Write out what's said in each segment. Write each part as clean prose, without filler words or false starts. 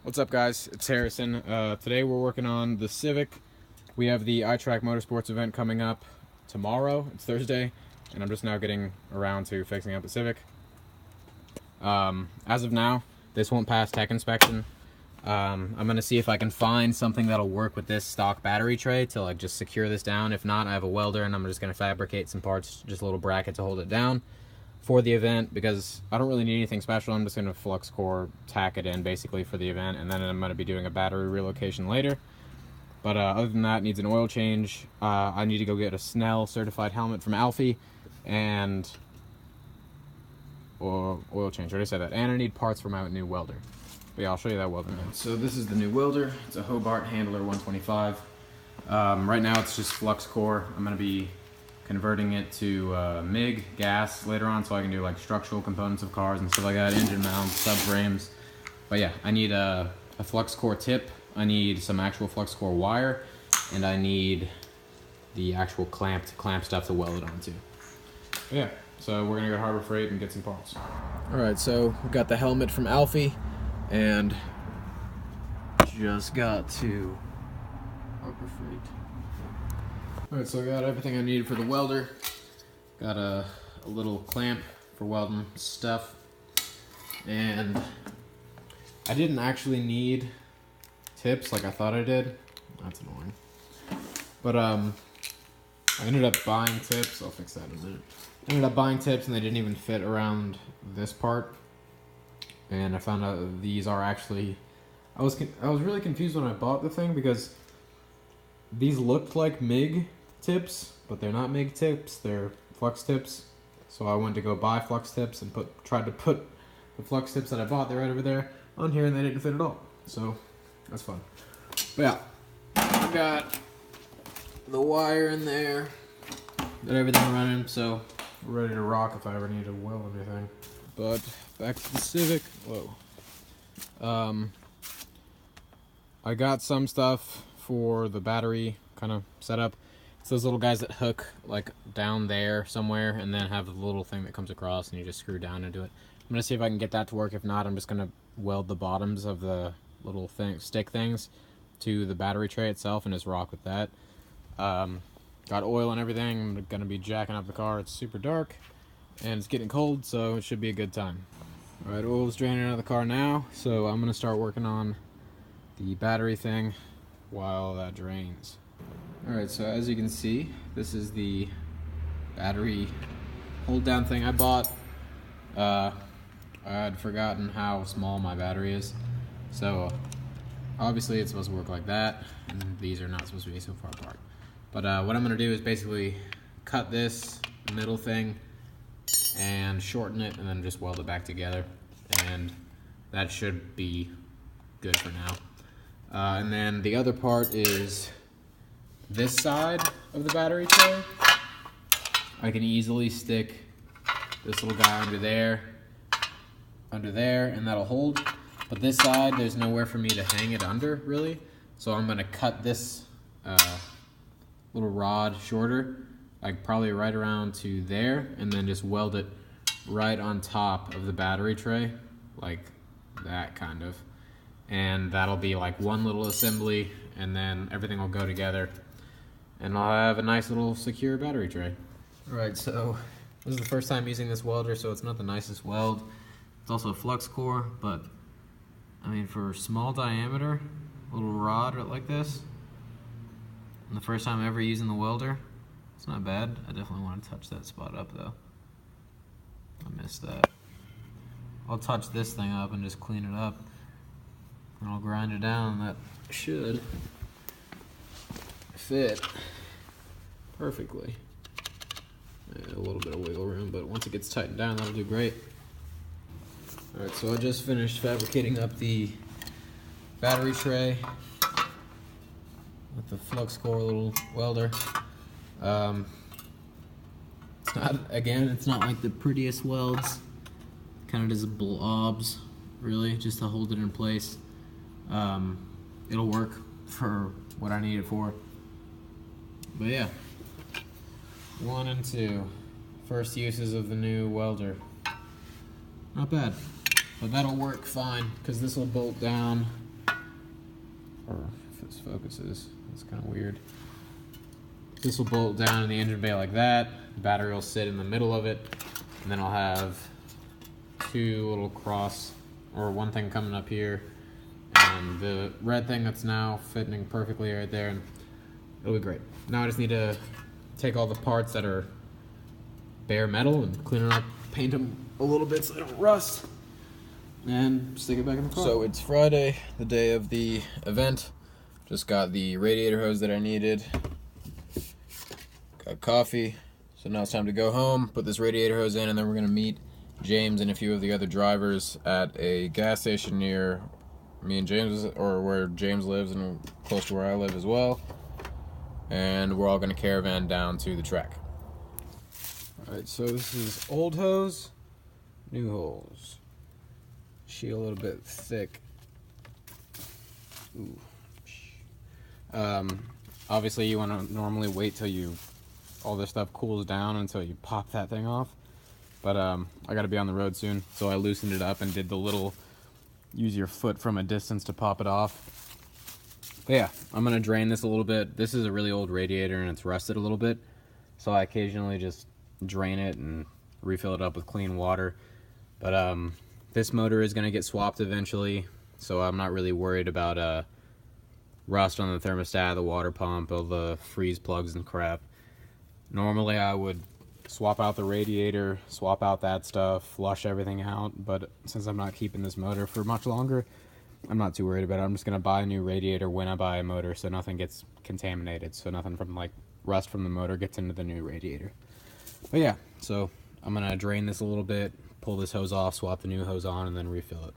What's up, guys? It's Harrison. Today we're working on the Civic. We have the ITrack Motorsports event coming up tomorrow. It's Thursday, and I'm just now getting around to fixing up the Civic. As of now, this won't pass tech inspection. I'm going to see if I can find something that'll work with this stock battery tray to just secure this down. If not, I have a welder, and I'm just going to fabricate some parts, just a little bracket to hold it down for the event, because I don't really need anything special. I'm just going to flux core tack it in basically for the event, and then I'm going to be doing a battery relocation later. But other than that, it needs an oil change. I need to go get a Snell certified helmet from Alfie, and oil change, I already said that. And I need parts for my new welder. But yeah, I'll show you that welder now. So this is the new welder. It's a Hobart Handler 125. Right now it's just flux core. I'm going to be converting it to MIG gas later on, so I can do structural components of cars and stuff like that, engine mounts, subframes. But yeah, I need a flux core tip, I need some actual flux core wire, and I need the actual clamp stuff to weld it onto. But yeah, so we're gonna go to Harbor Freight and get some parts. Alright, so we got the helmet from Alfie, and just got to Harbor Freight. Alright, so I got everything I needed for the welder. Got a little clamp for welding stuff. And I didn't actually need tips like I thought I did. That's annoying. But I ended up buying tips. I'll fix that in a minute. I ended up buying tips and they didn't even fit around this part. And I found out these are actually... I was really confused when I bought the thing, because these looked like MIG tips, but they're not MIG tips, they're flux tips. So I went to go buy flux tips and tried to put the flux tips that I bought, they're right over there, on here, and they didn't fit at all. So that's fun. But yeah, I got the wire in there, got everything running, so we're ready to rock if I ever need to weld anything. But back to the Civic. Whoa. I got some stuff for the battery kind of setup. It's those little guys that hook down there somewhere, and then have a little thing that comes across and you just screw down into it. I'm gonna see if I can get that to work. If not, I'm just gonna weld the bottoms of the little stick things to the battery tray itself and just rock with that. Got oil and everything. I'm gonna be jacking up the car. It's super dark and it's getting cold, so it should be a good time. Alright, oil's draining out of the car now, so I'm gonna start working on the battery thing while that drains. Alright, so as you can see, this is the battery hold down thing I bought. I had forgotten how small my battery is, so obviously it's supposed to work like that, and these are not supposed to be so far apart. But what I'm going to do is basically cut this middle thing and shorten it, and then just weld it back together, and that should be good for now. And then the other part is this side of the battery tray. I can easily stick this little guy under there, and that'll hold. But this side, there's nowhere for me to hang it under, really. So I'm gonna cut this little rod shorter, probably right around to there, and then just weld it right on top of the battery tray, like that kind of. And that'll be one little assembly, and then everything will go together, and I'll have a nice little secure battery tray. Alright, so this is the first time using this welder, so it's not the nicest weld. It's also a flux core, but I mean, for small diameter, little rod like this, and the first time ever using the welder, it's not bad. I definitely want to touch that spot up though. I missed that. I'll touch this thing up and just clean it up, and I'll grind it down. That should fit perfectly. A little bit of wiggle room, but once it gets tightened down, that'll do great. Alright, so I just finished fabricating up the battery tray with the flux core little welder. It's not like the prettiest welds. Kind of does blobs, really, just to hold it in place. It'll work for what I need it for. But yeah, 1 and 2, first uses of the new welder. Not bad. But that'll work fine, because this will bolt down or if this focuses, it's kind of weird. This will bolt down in the engine bay like that. The battery will sit in the middle of it, and then I'll have two little cross, or one thing coming up here, and the red thing that's now fitting perfectly right there, and it'll be great. Now I just need to take all the parts that are bare metal and clean them up, paint them a little bit so they don't rust, and stick it back in the car. So it's Friday, the day of the event. Just got the radiator hose that I needed. Got coffee. So now it's time to go home, put this radiator hose in, and then we're going to meet James and a few of the other drivers at a gas station near me and James, or where James lives and close to where I live as well. And we're all going to caravan down to the track. Alright, so this is old hose, new hose. She a little bit thick. Ooh. Obviously you want to normally wait till all this stuff cools down until you pop that thing off. But I got to be on the road soon, so I loosened it up and did the little use your foot from a distance to pop it off. But yeah, I'm going to drain this a little bit. This is a really old radiator and it's rusted a little bit, so I occasionally just drain it and refill it up with clean water. But this motor is going to get swapped eventually, so I'm not really worried about rust on the thermostat, the water pump, all the freeze plugs and crap. Normally I would swap out the radiator, swap out that stuff, flush everything out, but since I'm not keeping this motor for much longer, I'm not too worried about it. I'm just going to buy a new radiator when I buy a motor so nothing gets contaminated, so nothing from like rust from the motor gets into the new radiator. But yeah, so I'm going to drain this a little bit, pull this hose off, swap the new hose on, and then refill it.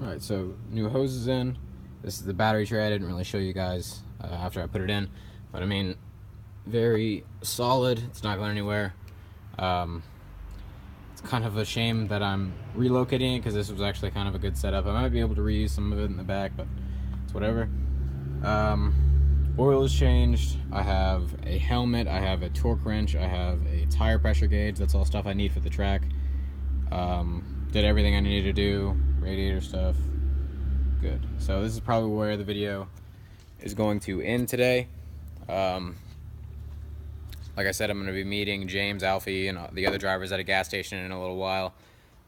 Alright, so new hose is in. This is the battery tray. I didn't really show you guys after I put it in, but I mean, very solid. It's not going anywhere. It's kind of a shame that I'm relocating it because this was actually kind of a good setup. I might be able to reuse some of it in the back, but it's whatever. Oil is changed. I have a helmet. I have a torque wrench. I have a tire pressure gauge. That's all stuff I need for the track. Did everything I needed to do. Radiator stuff. Good. So this is probably where the video is going to end today. Like I said, I'm going to be meeting James, Alfie, and the other drivers at a gas station in a little while.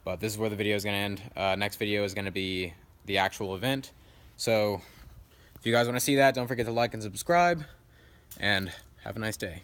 But this is where the video is going to end. Next video is going to be the actual event. So if you guys want to see that, don't forget to like and subscribe. And have a nice day.